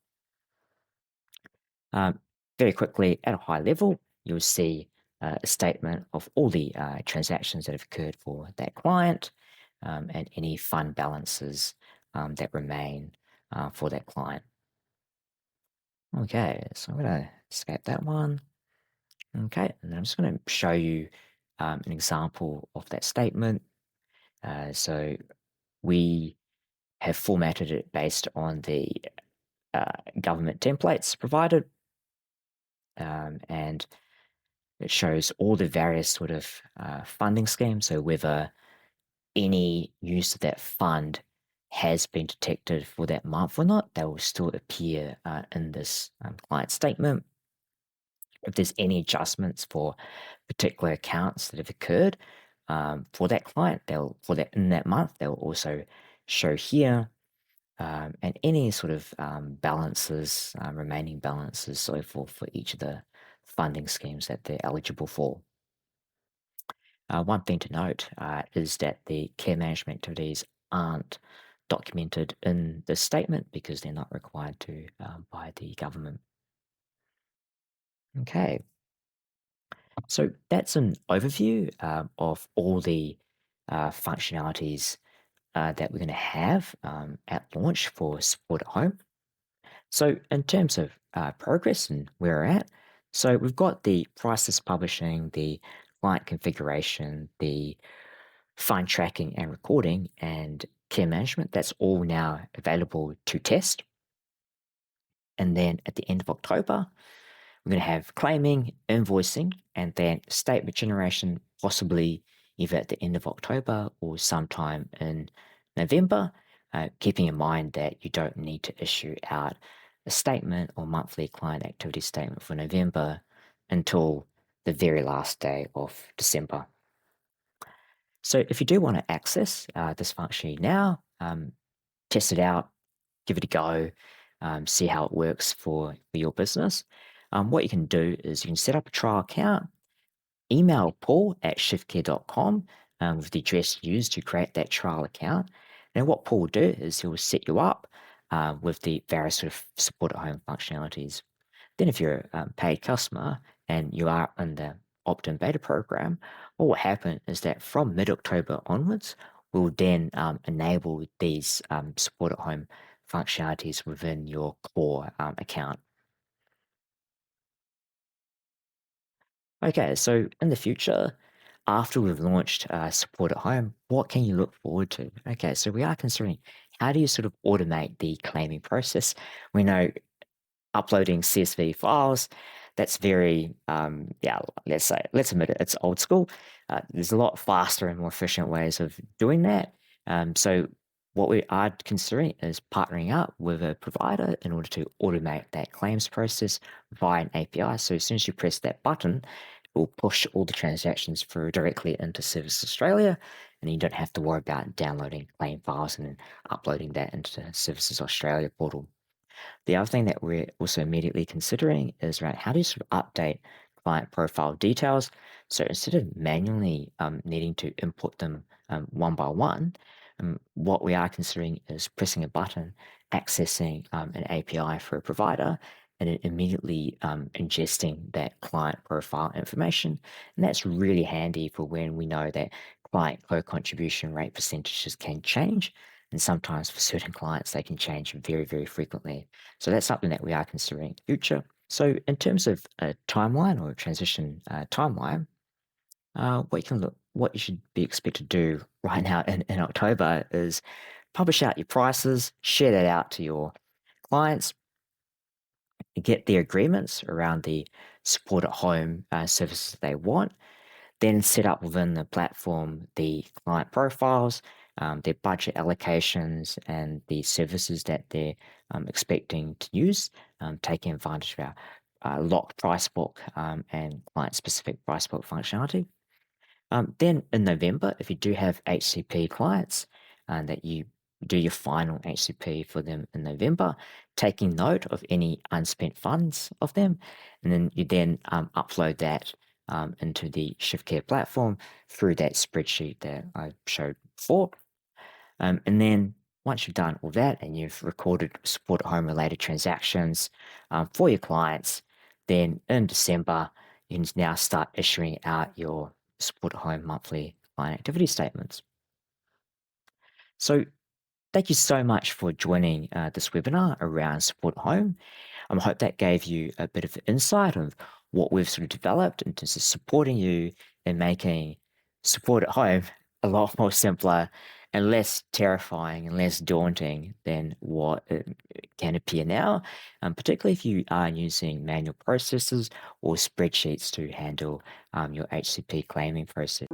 S1: Very quickly, at a high level, you'll see a statement of all the transactions that have occurred for that client and any fund balances that remain for that client. Okay, so I'm going to escape that one. Okay, and then I'm just going to show you an example of that statement. So we have formatted it based on the government templates provided, and it shows all the various sort of funding schemes. So whether any use of that fund has been detected for that month or not, they will still appear in this client statement. If there's any adjustments for particular accounts that have occurred for that client, in that month, they'll also show here, and any sort of balances, remaining balances, so forth for each of the funding schemes that they're eligible for. One thing to note is that the care management activities aren't documented in the statement because they're not required to by the government. Okay, so that's an overview of all the functionalities that we're going to have at launch for Support at Home. So, in terms of progress and where we're at, so we've got the prices publishing, the client configuration, the fine tracking and recording, and care management. That's all now available to test. And then at the end of October, we're going to have claiming, invoicing, and then statement generation, possibly either at the end of October or sometime in November, keeping in mind that you don't need to issue out a statement or monthly client activity statement for November until the very last day of December. So if you do want to access this functionality now, test it out, give it a go, see how it works for your business. What you can do is you can set up a trial account, email Paul at shiftcare.com with the address used to create that trial account. And what Paul will do is he will set you up with the various sort of support at home functionalities. Then if you're a paid customer and you are in the opt-in beta program, what will happen is that from mid-October onwards, we'll then enable these support at home functionalities within your core account. Okay, so in the future, after we've launched support at home, what can you look forward to? Okay, so we are considering how do you sort of automate the claiming process? We know uploading CSV files, that's very, yeah, let's admit it, it's old school. There's a lot faster and more efficient ways of doing that. So what we are considering is partnering up with a provider in order to automate that claims process via an API. So as soon as you press that button, it will push all the transactions through directly into Service Australia, and you don't have to worry about downloading claim files and then uploading that into the Services Australia portal. The other thing that we're also immediately considering is around how do you sort of update client profile details. So instead of manually needing to input them one by one, what we are considering is pressing a button, accessing an API for a provider, and then immediately ingesting that client profile information. And that's really handy for when we know that client co-contribution rate percentages can change. And sometimes for certain clients, they can change very, very frequently. So that's something that we are considering in the future. So in terms of a timeline or a transition timeline, what you should be expected to do right now in October is publish out your prices, share that out to your clients, get their agreements around the support at home services they want, then set up within the platform the client profiles, their budget allocations, and the services that they're expecting to use, taking advantage of our locked price book and client specific price book functionality. Then in November, if you do have HCP clients that you do your final HCP for them in November, taking note of any unspent funds of them, and then you then upload that into the ShiftCare platform through that spreadsheet that I showed before. And then once you've done all that and you've recorded support at home related transactions for your clients, then in December, you can now start issuing out your support at home monthly client activity statements. So thank you so much for joining this webinar around support at home. I hope that gave you a bit of insight of what we've sort of developed in terms of supporting you in making support at home a lot more simpler and less terrifying and less daunting than what it can appear now, particularly if you are using manual processes or spreadsheets to handle your HCP claiming process.